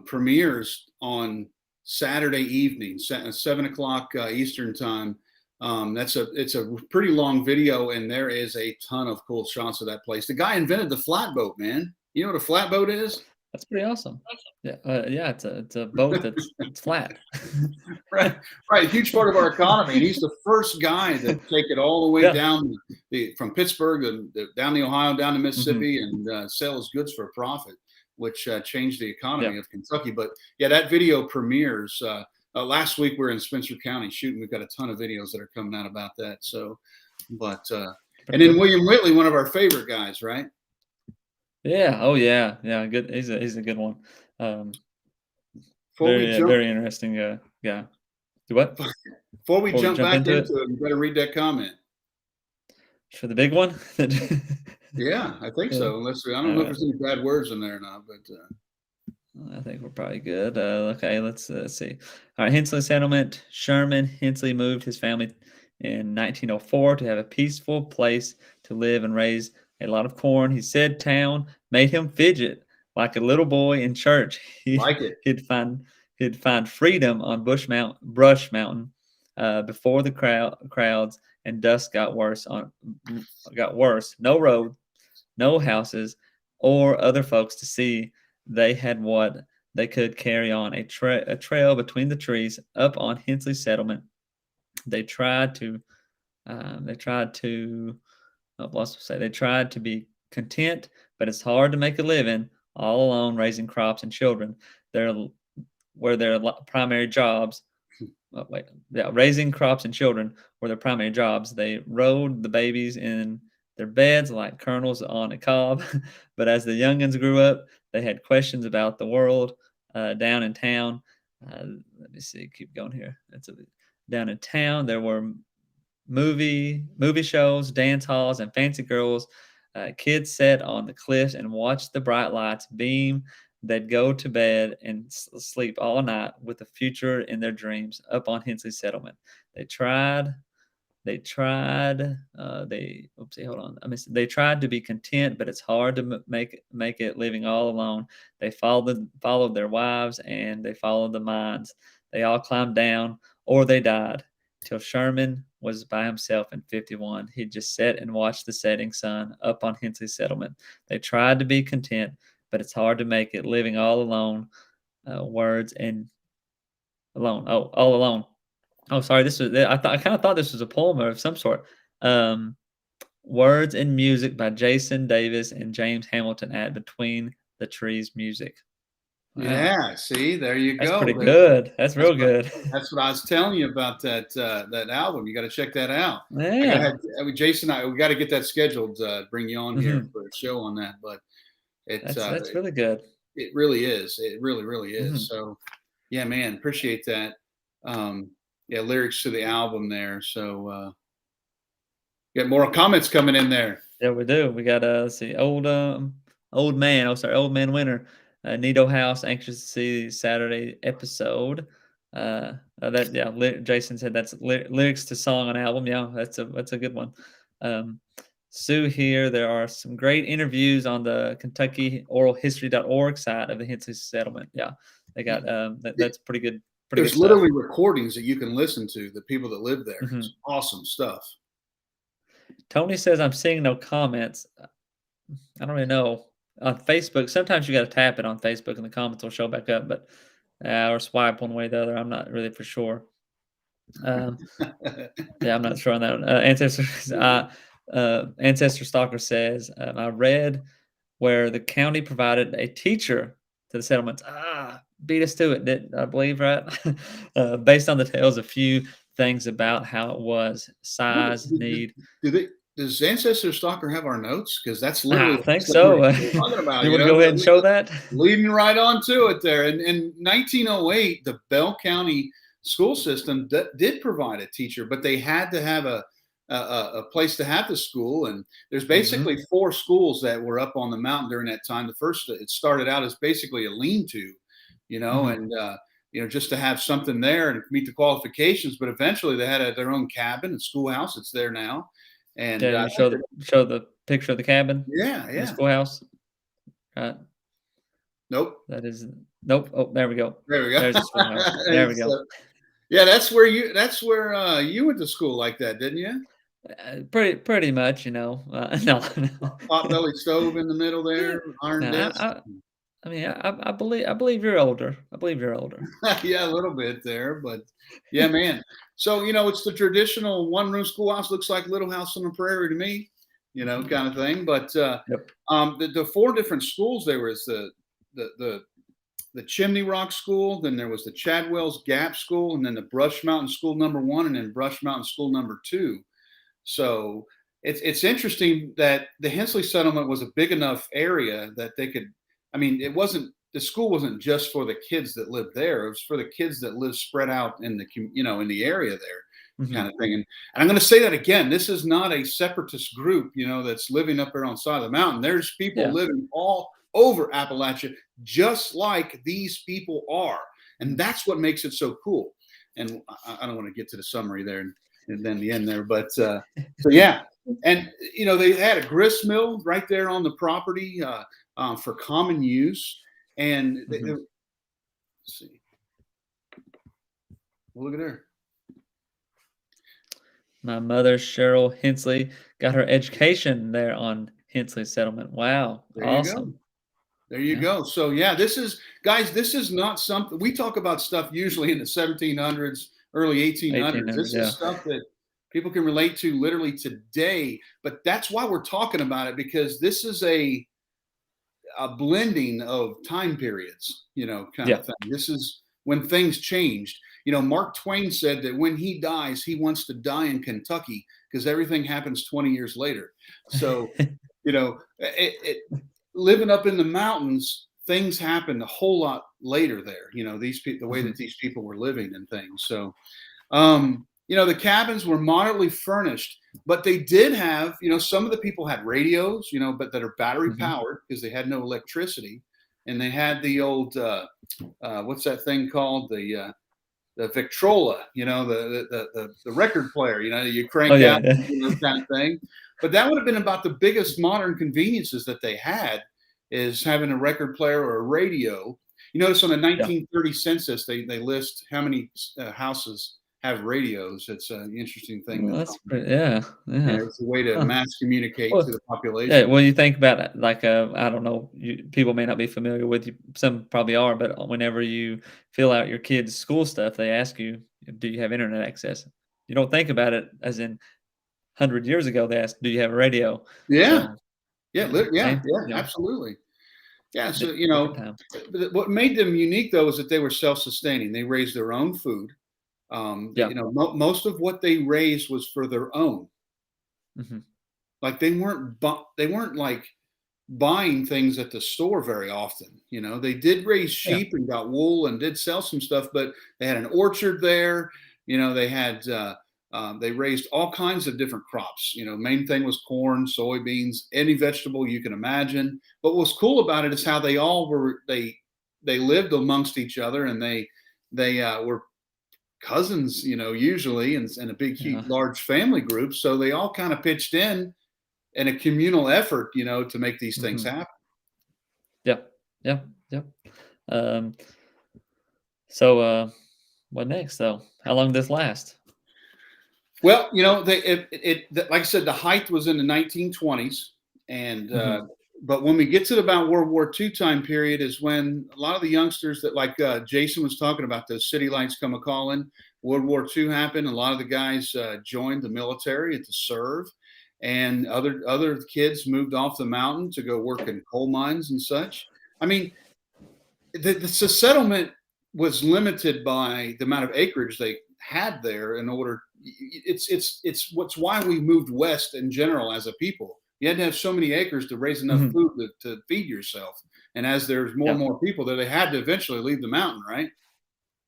premieres on Saturday evening, 7 o'clock Eastern time. It's a pretty long video, and there is a ton of cool shots of that place. The guy invented the flatboat, man. You know what a flatboat is? That's pretty awesome. Yeah, it's a boat that's flat. Right. Huge part of our economy. And he's the first guy to take it all the way down from Pittsburgh down the Ohio, down to Mississippi, and sell his goods for a profit, which changed the economy of Kentucky. But yeah, that video premieres. Last week we were in Spencer County shooting. We've got a ton of videos that are coming out about that. So, and then William Whitley, one of our favorite guys, right? Yeah. Oh, yeah. Yeah. Good. He's a good one. Very interesting guy. Do what? Before we jump back into it, you better read that comment. For the big one? Yeah, I think so. I don't know if there's any bad words in there or not, but I think we're probably good. Okay, let's see. All right, Hensley Settlement. Sherman Hensley moved his family in 1904 to have a peaceful place to live and raise a lot of corn. He said town made him fidget like a little boy in church. He'd find freedom on Brush Mountain before the crowds and dust got worse. No road, no houses, or other folks to see. They had what they could carry on a trail between the trees up on Hensley Settlement. They tried to be content, but it's hard to make a living all alone raising crops and children. Their primary jobs. Raising crops and children were their primary jobs. They rode the babies in their beds like kernels on a cob. But as the youngins grew up, they had questions about the world down in town. Let me see. Keep going here. Down in town, there were movie shows, dance halls, and fancy girls. Kids sat on the cliffs and watched the bright lights beam they'd go to bed and sleep all night with the future in their dreams up on Hensley Settlement. They tried they tried hold on, they tried to be content, but it's hard to make it living all alone. They followed their wives, and they followed the mines. They all climbed down, or they died, till Sherman was by himself in 51. He just sat and watched the setting sun up on Hensley Settlement. They tried to be content, but it's hard to make it living all alone. Words and alone. Oh, all alone. Oh, sorry. I kind of thought this was a poem of some sort. Words and music by Jason Davis and James Hamilton at Between the Trees Music. Wow. Yeah, see, there you go. That's pretty good. That's real good. That's what I was telling you about that album. You got to check that out. Yeah. Jason, we got to get that scheduled. Bring you on here for a show on that. But that's really good. It really is. It really, really is. So, yeah, man, appreciate that. Lyrics to the album there. So, get more comments coming in there. Yeah, we do. We got let's see, old man Winter. Nido House, anxious to see the Saturday episode. Jason said that's lyrics to song on album. Yeah, that's a good one. Sue here. There are some great interviews on the KentuckyOralHistory.org side of the Hensley Settlement. Yeah, they got that's pretty good. There's literally recordings that you can listen to. The people that live there. It's awesome stuff. Tony says I'm seeing no comments. I don't really know. On Facebook, sometimes you got to tap it on Facebook and the comments will show back up, but or swipe one way or the other. I'm not really for sure. I'm not sure on that. Ancestor Stalker says, I read where the county provided a teacher to the settlements. Beat us to it, I believe, right? Based on the tales, a few things about how it was, size, need. Does Ancestor Stalker have our notes? Because that's literally I think so. Talking about, you want to go ahead and show that? Leading right on to it there. In 1908, the Bell County school system did provide a teacher, but they had to have a place to have the school. And there's basically 4 schools that were up on the mountain during that time. The first, it started out as basically a lean-to, and just to have something there and meet the qualifications. But eventually they had their own cabin and schoolhouse. It's there now. And show the picture of the cabin. Yeah. The schoolhouse. Right. Nope. That is nope. Oh, there we go. There we go. There's the schoolhouse. There we go. Yeah, that's where you went to school like that, didn't you? Pretty much, no. Potbelly stove in the middle there, iron desk. I believe you're older. Yeah, a little bit there, but yeah, man. So, it's the traditional one-room schoolhouse, looks like Little House on the Prairie to me, kind of thing. But the 4 different schools, there was the Chimney Rock School, then there was the Chadwell's Gap School, and then the Brush Mountain School number 1, and then Brush Mountain School number 2. So it's interesting that the Hensley Settlement was a big enough area that they could. The school wasn't just for the kids that lived there. It was for the kids that lived spread out in the area there, kind of thing. And I'm going to say that again. This is not a separatist group, that's living up there on the side of the mountain. There's people living all over Appalachia, just like these people are. And that's what makes it so cool. And I don't want to get to the summary there and then the end there, but so yeah. And, they had a grist mill right there on the property, for common use. And let's see. Well, look at her. My mother, Cheryl Hensley, got her education there on Hensley Settlement. Wow. Awesome. There you go. So yeah, this is not something we talk about stuff usually in the 1700s, early 1800s. This is stuff that people can relate to literally today, but that's why we're talking about it, because this is a blending of time periods, kind of thing. This is when things changed. Mark Twain said that when he dies, he wants to die in Kentucky because everything happens 20 years later. So, living up in the mountains, things happened a whole lot later there. These people, the way that these people were living and things. So, the cabins were moderately furnished, but they did have, some of the people had radios, but that are battery powered because they had no electricity. and they had the old what's that thing called, the Victrola, the record player, you crank out those kind of thing. But that would have been about the biggest modern conveniences that they had, is having a record player or a radio. You notice on the 1930 census, they list how many houses have radios. It's an interesting thing. Well, that's pretty, yeah. It's a way to mass communicate to the population. Yeah, well, you think about it, like, I don't know, people may not be familiar with you. Some probably are, but whenever you fill out your kids' school stuff, they ask you, "Do you have internet access?" You don't think about it as in 100 years ago. They asked, "Do you have a radio?" Yeah, So, yeah, absolutely. Yeah, so what made them unique though is that they were self-sustaining. They raised their own food. Most of what they raised was for their own. Like they weren't like buying things at the store very often. They did raise sheep and got wool and did sell some stuff, but they had an orchard there. They had they raised all kinds of different crops. Main thing was corn, soybeans, any vegetable you can imagine. But what's cool about it is how they all were. They lived amongst each other, and they were cousins, usually, and a big, huge, large family group. So they all kind of pitched in a communal effort, to make these things happen. Yeah. So what next though? How long did this last? Well, like I said, the height was in the 1920s, and but when we get to about World War II time period is when a lot of the youngsters that, like Jason was talking about, those city lights come a calling. World War II happened. A lot of the guys joined the military to serve, and other kids moved off the mountain to go work in coal mines and such. I mean, the settlement was limited by the amount of acreage they had there. It's why we moved west in general as a people. You had to have so many acres to raise enough food to feed yourself. And as there's more and more people there, they had to eventually leave the mountain, right?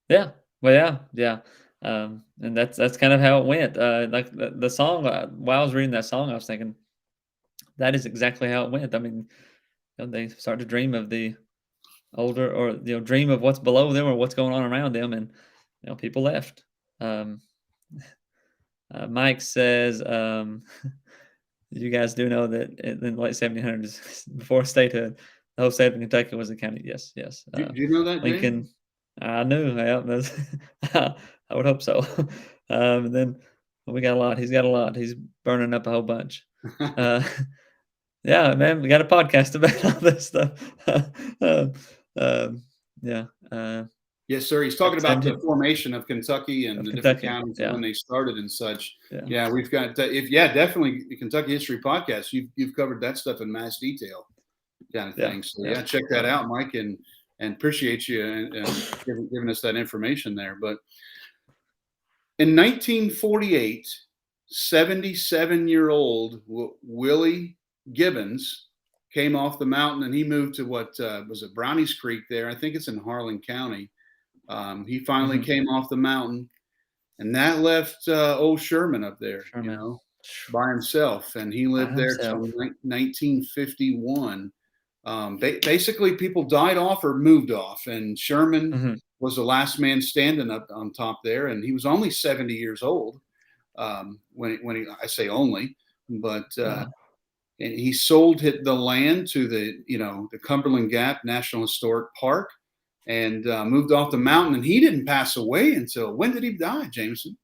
Yeah. Well, yeah. And that's kind of how it went. Like the song, while I was reading that song, I was thinking that is exactly how it went. I mean, they start to dream of the older, or dream of what's below them or what's going on around them, and people left. Mike says, you guys do know that in the late 1700s, before statehood, the whole state of Kentucky was a county. Yes. Do you know that, Lincoln? James? I knew. I would hope so. And then we got a lot. He's got a lot. He's burning up a whole bunch. Yeah, man, we got a podcast about all this stuff. Yes, sir. He's talking about the formation of Kentucky and the different counties when they started and such. Yeah, we've got definitely the Kentucky History Podcast. You've covered that stuff in mass detail, kind of thing. So check that out, Mike, and appreciate you and giving us that information there. But in 1948, 77-year-old Willie Gibbons came off the mountain, and he moved to what was it, Brownies Creek there. I think it's in Harlan County. He finally came off the mountain, and that left old Sherman up there, by himself. And he lived there till 1951. Basically, people died off or moved off, and Sherman was the last man standing up on top there, and he was only 70 years old when I say only, but and he sold the land to the Cumberland Gap National Historic Park, and moved off the mountain. And he didn't pass away until, when did he die, Jameson?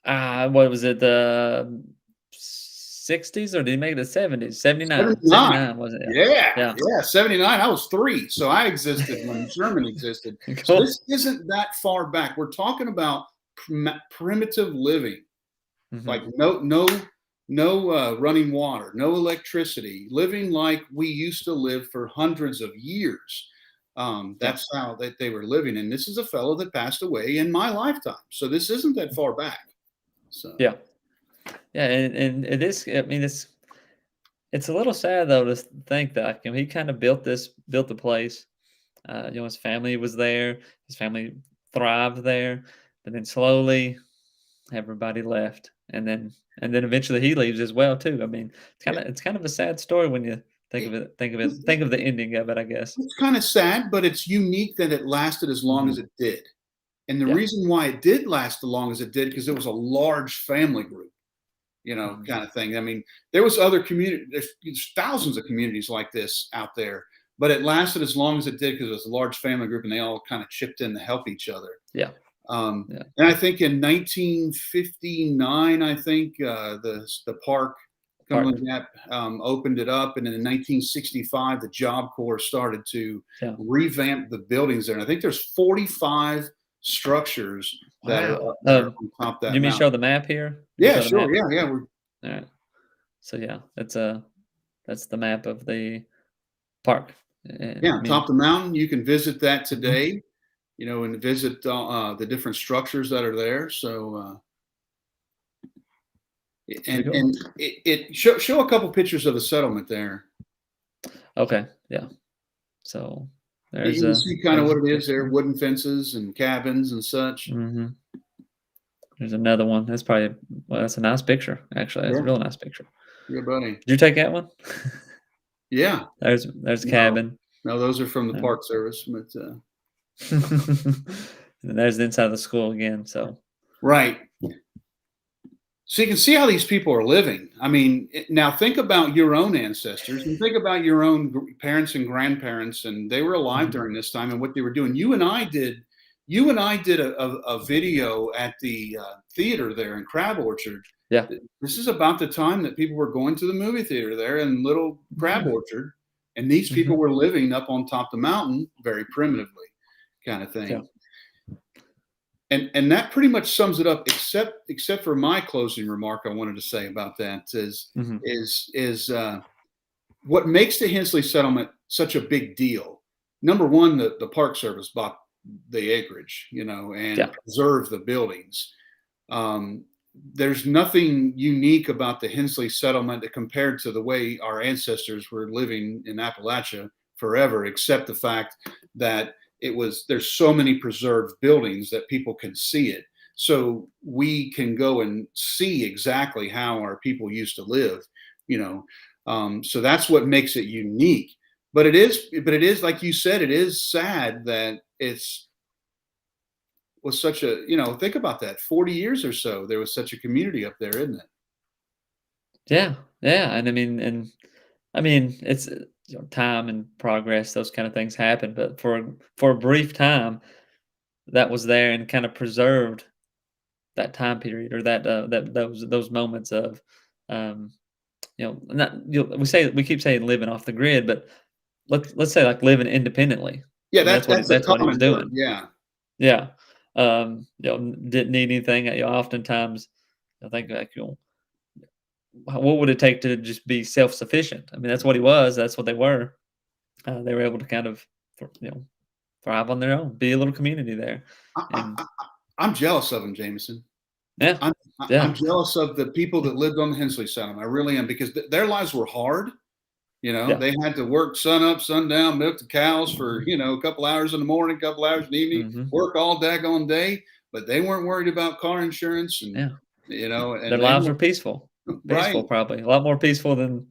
What was it, the 60s, or did he make it the 70s? 79 was it? Yeah, 79. I was 3, so I existed when Sherman existed. Cool. So this isn't that far back. We're talking about primitive living, like no running water, no electricity, living like we used to live for hundreds of years. That's how they were living. And this is a fellow that passed away in my lifetime. So this isn't that far back. So yeah, and it is. I mean, it's a little sad though to think that he kind of built the place. His family was there. His family thrived there, but then slowly everybody left, and then eventually he leaves as well too. I mean, it's kind of a sad story when you Think of it. Think of the ending of it, I guess. It's kind of sad, but it's unique that it lasted as long as it did. And the reason why it did last as long as it did, because it was a large family group, kind of thing. I mean, there was other there's thousands of communities like this out there, but it lasted as long as it did because it was a large family group and they all kind of chipped in to help each other. Yeah. And I think in 1959, the park Cumberland Gap opened it up, and then in 1965, the Job Corps started to revamp the buildings there. And I think there's 45 structures that are up there on top of that. You mean show the map here? Yeah, sure. Yeah. All right. So that's the map of the park. Top of the mountain. You can visit that today. And visit the different structures that are there. So, and show a couple pictures of the settlement there. Okay. Yeah. So you can see kind of what it is there: wooden fences and cabins and such. Mm-hmm. There's another one. That's that's a nice picture. Actually, that's a real nice picture. Yeah, buddy. Did you take that one? Yeah. There's a cabin. No, those are from the Park Service, but. And there's the inside of the school again. So right. So you can see how these people are living. I mean, now think about your own ancestors and think about your own parents and grandparents, and they were alive during this time and what they were doing. You and I did a video at the theater there in Crab Orchard. Yeah. This is about the time that people were going to the movie theater there in Little Crab Orchard, and these people were living up on top of the mountain very primitively. Kind of thing. Yeah. And that pretty much sums it up, except for my closing remark I wanted to say about that is what makes the Hensley Settlement such a big deal. Number one, the Park Service bought the acreage, and preserved the buildings. There's nothing unique about the Hensley Settlement compared to the way our ancestors were living in Appalachia forever, except the fact that there's so many preserved buildings that people can see it. So we can go and see exactly how our people used to live, so that's what makes it unique. But it is, like you said, it is sad that was such a, think about that, 40 years or so, there was such a community up there, isn't it? Yeah. Yeah. And I mean, it's, time and progress, those kind of things happen. But for a brief time, that was there and kind of preserved that time period, or those moments of, we keep saying living off the grid, but let's say like living independently. Yeah, that's what he was doing. Yeah. Didn't need anything. Oftentimes, I think like what would it take to just be self-sufficient? I mean, that's what he was. That's what they were. They were able to kind of, thrive on their own, be a little community there. I'm jealous of them, Jameson. Yeah. I'm jealous of the people that lived on the Hensley Settlement. I really am, because their lives were hard. They had to work sun up, sun down, milk the cows for, a couple hours in the morning, a couple hours in the evening, work all daggone day, but they weren't worried about car insurance and, and their lives were peaceful. Peaceful, right. Probably a lot more peaceful than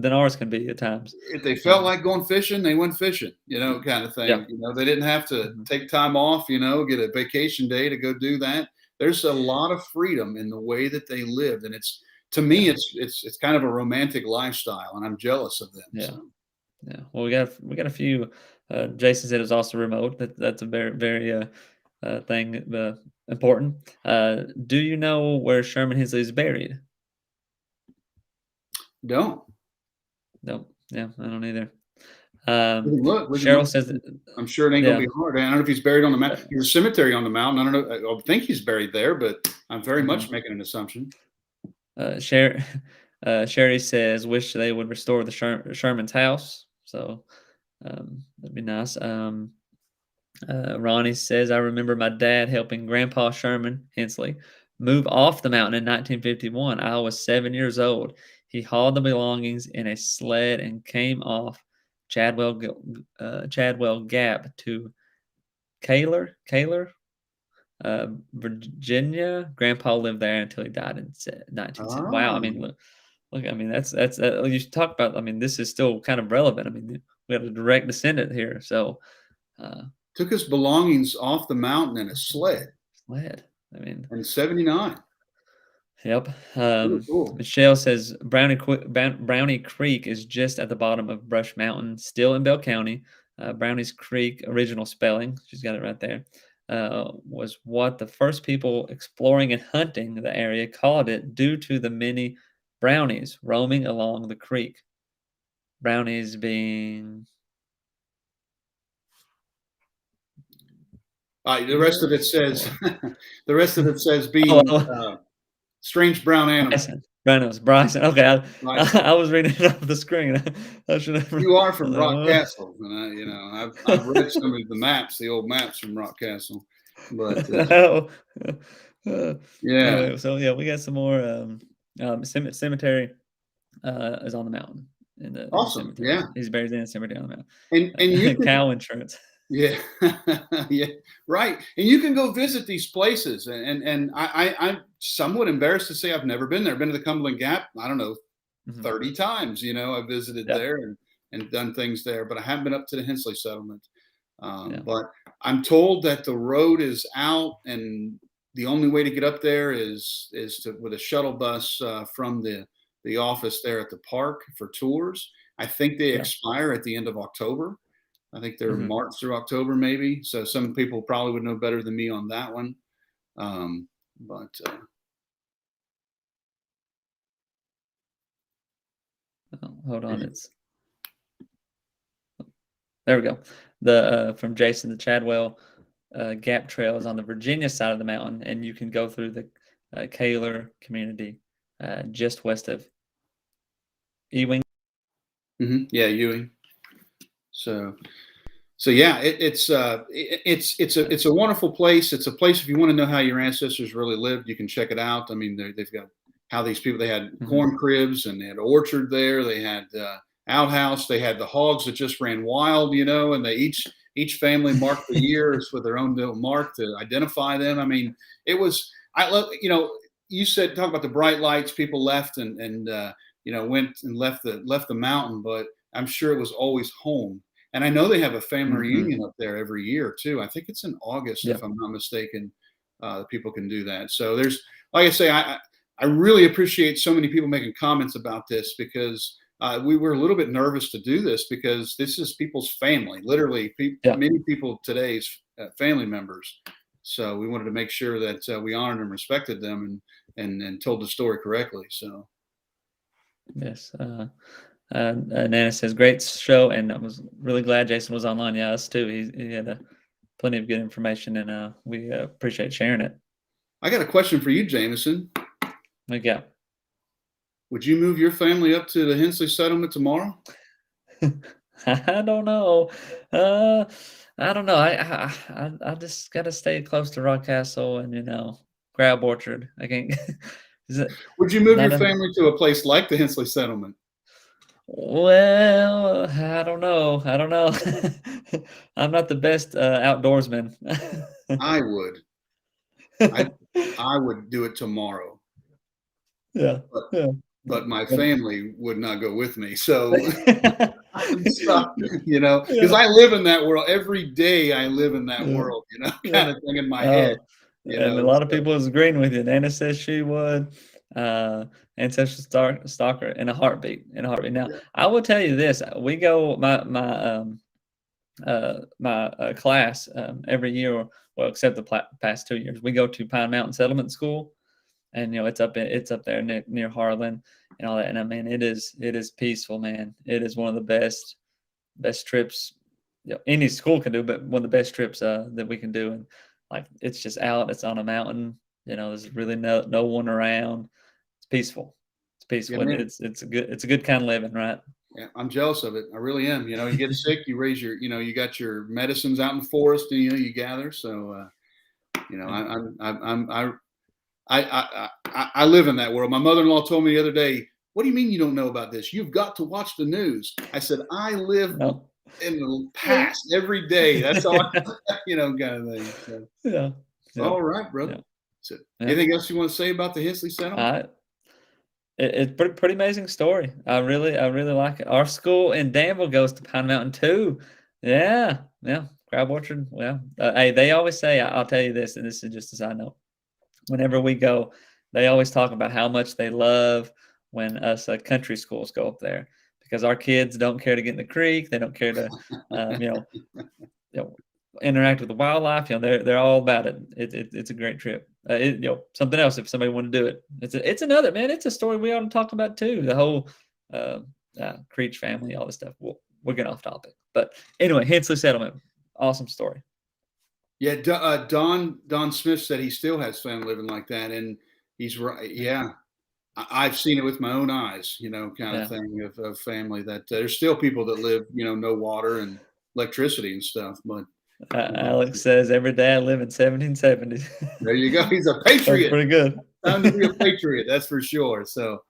ours can be at times. If they felt like going fishing, they went fishing, kind of thing. Yeah. They didn't have to take time off, get a vacation day to go do that. There's a lot of freedom in the way that they lived, and to me, it's kind of a romantic lifestyle, and I'm jealous of them. Yeah, so. Yeah. Well, we got a few. Jason said it's also remote. That's a very very thing important. Do you know where Sherman Hensley is buried? Don't. Nope. Yeah, I don't either. Look, Cheryl says I'm sure it ain't gonna be hard. I don't know if he's buried on the mountain. There's a cemetery on the mountain. I don't know. I think he's buried there, but I'm very much making an assumption. Sherry says, wish they would restore the Sherman's house. So that'd be nice. Ronnie says, I remember my dad helping Grandpa Sherman Hensley move off the mountain in 1951. I was 7 years old. He hauled the belongings in a sled and came off Chadwell Gap to Kaler, Virginia. Grandpa lived there until he died in 1970. Wow, I mean, look, Look, I mean, that's you should talk about. I mean, this is still kind of relevant. I mean, we have a direct descendant here, so took his belongings off the mountain in a sled. I mean, in '79. Yep. Cool. Michelle says Brownie Creek is just at the bottom of Brush Mountain, still in Bell County. Brownie's Creek, original spelling, she's got it right there, was what the first people exploring and hunting the area called it due to the many brownies roaming along the creek. Brownies being... The rest of it says being strange brown animals. Bryson. Okay, I was reading it off the screen. You are from Rock Castle, and I've read some of the maps, the old maps from Rock Castle. But yeah. Anyway, so yeah, we got some more. Cemetery is on the mountain. Awesome. Yeah, he's buried in a cemetery on the mountain. And you cow insurance. Yeah, yeah, right. And you can go visit these places. And I'm somewhat embarrassed to say I've never been there. I've been to the Cumberland Gap, I don't know, 30 times. I visited there and done things there, but I haven't been up to the Hensley Settlement. But I'm told that the road is out, and the only way to get up there is with a shuttle bus from the office there at the park for tours. I think they expire at the end of October. I think they're March through October, maybe. So some people probably would know better than me on that one. Oh, hold on, there we go. The from Jason, the Chadwell Gap Trail is on the Virginia side of the mountain, and you can go through the Kaler community just west of Ewing. Yeah, Ewing. So yeah, it's a wonderful place. It's a place, if you want to know how your ancestors really lived, you can check it out. I mean, they've got how these people, they had corn cribs, and they had orchard there. They had outhouse. They had the hogs that just ran wild, and they each family marked the years with their own little mark to identify them. I mean, it was, I love, you said, talk about the bright lights, people left and went and left the mountain, but I'm sure it was always home. And I know they have a family reunion up there every year too. I think it's in August, if I'm not mistaken. People can do that. So there's, like I say, I really appreciate so many people making comments about this, because we were a little bit nervous to do this, because this is people's family, literally many people today's family members. So we wanted to make sure that we honored and respected them and told the story correctly. So. Yes. Nana says, great show, and I was really glad Jason was online. Yeah, us too. He had plenty of good information, and we appreciate sharing it. I got a question for you, Jameson. Yeah. Would you move your family up to the Hensley Settlement tomorrow? I don't know. I don't know. I just got to stay close to Rock Castle and Crab Orchard. I can't. Would you move your family to a place like the Hensley Settlement? Well, I don't know. I'm not the best outdoorsman. I would. I would do it tomorrow. Yeah. But my family would not go with me. So I'm stuck, because I live in that world every day. I live in that world, kind of thing in my head. And a lot of people is agreeing with you. Nana says she would. Ancestral stalker in a heartbeat. Now, I will tell you this: we go my class every year, well, except the past 2 years, we go to Pine Mountain Settlement School, and it's up there near Harlan and all that. And I mean, it is peaceful, man. It is one of the best trips any school can do, but one of the best trips that we can do. And like, it's just out. It's on a mountain. There's really no one around. Peaceful. It's peaceful. Yeah, it's a good kind of living, right? Yeah, I'm jealous of it. I really am. You get sick, you raise your, you got your medicines out in the forest, and you gather. So, I live in that world. My mother-in-law told me the other day, "What do you mean you don't know about this? You've got to watch the news." I said, "I live in the past every day." That's all, kind of thing. So. Yeah. All right, brother. Yeah. So, anything else you want to say about the Hensley Settlement? It's pretty amazing story. I really like it. Our school in Danville goes to Pine Mountain too. Yeah, yeah. Crab Orchard. Well, hey, they always say, I'll tell you this, and this is just a side note. Whenever we go, they always talk about how much they love when us country schools go up there, because our kids don't care to get in the creek. They don't care to, interact with the wildlife. They're all about it. It's a great trip. Something else if somebody want to do it. It's another, man. It's a story we ought to talk about too. The whole Creech family, all this stuff. We're getting off topic, but anyway, Hensley Settlement, awesome story. Yeah, Don Smith said he still has family living like that, and he's right. Yeah, I've seen it with my own eyes. Kind of thing of family that there's still people that live, no water and electricity and stuff, but. Alex says every day I live in 1770s. There you go. He's a patriot. That's pretty good. Time to be a patriot. That's for sure. So,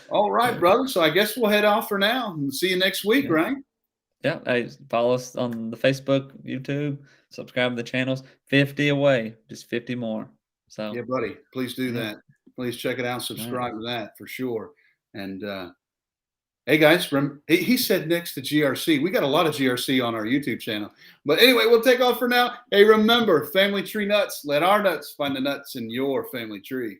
all right, brother. So I guess we'll head off for now and see you next week, right? Yeah. Hey, follow us on the Facebook, YouTube, subscribe to the channels. 50 away, just 50 more. So yeah, buddy. Please do that. Please check it out. Subscribe to that for sure. And hey guys, he said next to GRC. We got a lot of GRC on our YouTube channel. But anyway, we'll take off for now. Hey, remember, family tree nuts. Let our nuts find the nuts in your family tree.